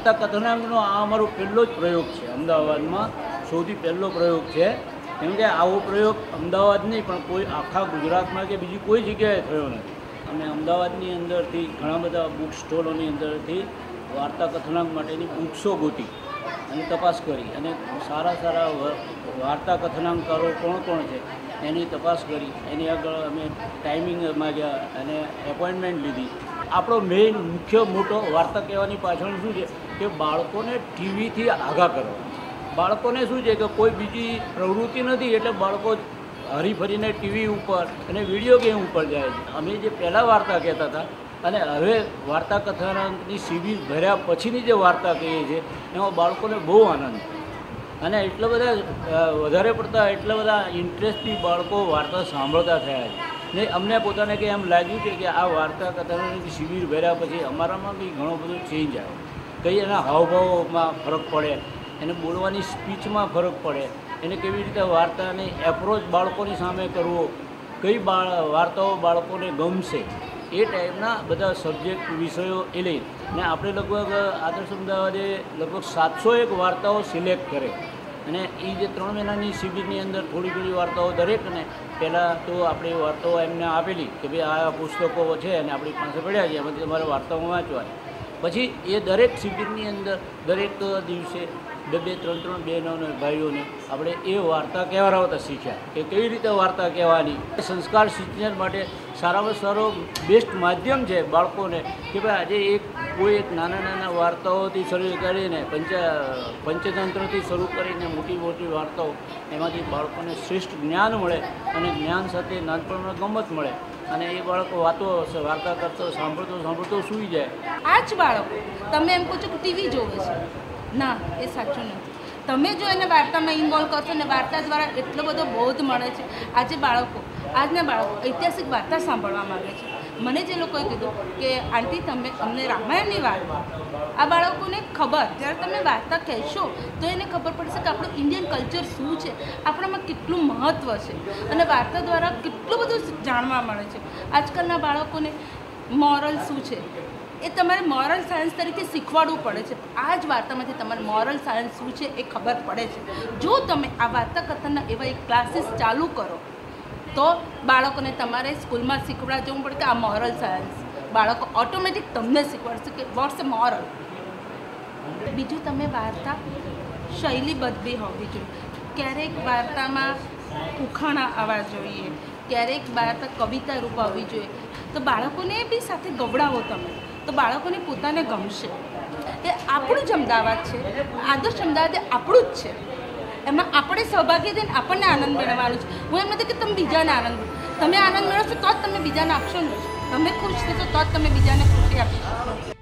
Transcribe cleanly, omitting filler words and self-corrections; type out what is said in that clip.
વાર્તા કથાનકનો આ અમારો પહેલો જ પ્રયોગ છે અમદાવાદમાં, સૌથી પહેલો પ્રયોગ છે. કેમ કે આવો પ્રયોગ અમદાવાદ નહીં પણ કોઈ આખા ગુજરાતમાં કે બીજી કોઈ જગ્યાએ થયો નથી. અમે અમદાવાદની અંદરથી ઘણા બધા બુક સ્ટોલોની અંદરથી વાર્તા કથાનક માટેની બુક્સો ગોતી અને તપાસ કરી અને સારા વાર્તા કથાનકકારો કોણ છે એની તપાસ કરી, એની આગળ અમે ટાઈમિંગ માગ્યા અને એપોઇન્ટમેન્ટ લીધી. આપણો મેઇન મુખ્ય મોટો વાર્તા કહેવાની પાછળ શું છે કે બાળકોને ટીવીથી આઘા કરવા. બાળકોને શું છે કે કોઈ બીજી પ્રવૃત્તિ નથી એટલે બાળકો હરીફરીને ટીવી ઉપર અને વિડીયો ગેમ ઉપર જાય છે. અમે જે પહેલાં વાર્તા કહેતા હતા અને હવે વાર્તા કથાનકની શિબિર ભર્યા પછીની જે વાર્તા કહીએ છીએ એમાં બાળકોને બહુ આનંદ અને એટલા બધા ઇન્ટરેસ્ટથી બાળકો વાર્તા સાંભળતા થયા છે. ને અમને પોતાને કંઈ એમ લાગ્યું છે કે આ વાર્તા કથાનકની શિબિર ભર્યા પછી અમારામાં બી ઘણો બધો ચેન્જ આવ્યો. કંઈ એના હાવભાવમાં ફરક પડે, એને બોલવાની સ્પીચમાં ફરક પડે, એને કેવી રીતે વાર્તાની એપ્રોચ બાળકોની સામે કરવો, કઈ વાર્તાઓ બાળકોને ગમશે, એ ટાઈપના બધા સબ્જેક્ટ વિષયો એ લઈ ને આપણે લગભગ આદર્શ અમદાવાદે લગભગ 701 વાર્તાઓ સિલેક્ટ કરે અને એ જે 3 મહિનાની શિબિરની અંદર થોડી ઘણી વાર્તાઓ દરેકને પહેલાં તો આપણે વાર્તાઓ એમને આપેલી કે ભાઈ આ પુસ્તકો છે અને આપણી પાસે પડ્યા છે, એમાંથી તમારે વાર્તાઓ વાંચવાની. પછી એ દરેક શિબિરની અંદર દરેક દિવસે 2-3 બહેનો અને ભાઈઓને આપણે એ વાર્તા કહેવડાવતા શીખ્યા કે કેવી રીતે વાર્તા કહેવાની. સંસ્કાર સિંચન માટે સારામાં સારો બેસ્ટ માધ્યમ છે બાળકોને કે ભાઈ આજે કોઈ એક નાના વાર્તાઓથી શરૂ કરીને પંચતંત્રથી શરૂ કરીને મોટી વાર્તાઓ, એમાંથી બાળકોને શ્રેષ્ઠ જ્ઞાન મળે અને જ્ઞાન સાથે નાનપણમાં ગમત મળે અને એ બાળકો વાર્તા કરતો સાંભળતો સૂઈ જાય. આ જ બાળકો તમે એમ કહો છો કે ટીવી જોવે છે, ના, એ સાચું નથી. તમે જો એને વાર્તામાં ઇન્વોલ્વ કરશો ને વાર્તા દ્વારા એટલો બધો બોધ મળે છે. આજના બાળકો ઐતિહાસિક વાર્તા સાંભળવા માગે છે. મને જે લોકોએ કીધું કે આંટી તમે અમને રામાયણની વાર્તા, આ બાળકોને ખબર, જ્યારે તમે વાર્તા કહેશો તો એને ખબર પડશે કે આપણું ઇન્ડિયન કલ્ચર શું છે, આપણામાં કેટલું મહત્ત્વ છે અને વાર્તા દ્વારા કેટલું બધું જાણવા મળે છે. આજકાલના બાળકોને મોરલ શું છે એ તમારે મોરલ સાયન્સ તરીકે શીખવાડવું પડે છે. આ જ વાર્તામાંથી તમારે મોરલ સાયન્સ શું છે એ ખબર પડે છે. જો તમે આ વાર્તા કથાના એવા એક ક્લાસીસ ચાલુ કરો તો બાળકોને તમારે સ્કૂલમાં શીખવાડવા જવું પડે કે આ મોરલ સાયન્સ. બાળકો ઓટોમેટિક તમને શીખવાડશે કે વોટ્સ એ મોરલ. બીજું, તમે વાર્તા શૈલીબદ્ધ બી હોવી જોઈએ. ક્યારેક વાર્તામાં ઉખાણા આવવા જોઈએ, ક્યારેક વાર્તા કવિતા રૂપ આવવી જોઈએ. તો બાળકોને બી સાથે ગવડાવો તમે, તો બાળકોને પોતાને ગમશે. એ આપણું જ અમદાવાદ છે, આદર્શ અમદાવાદ આપણું જ છે. એમાં આપણે સહભાગી થઈને આપણને આનંદ મેળવવાનો છે. હું એમ નથી કે તમે બીજાને આનંદ મેળવશો તો જ તમે બીજાને આપશો ને. તમે ખુશ થશો તો જ તમે બીજાને ખુશી આપી શકશો.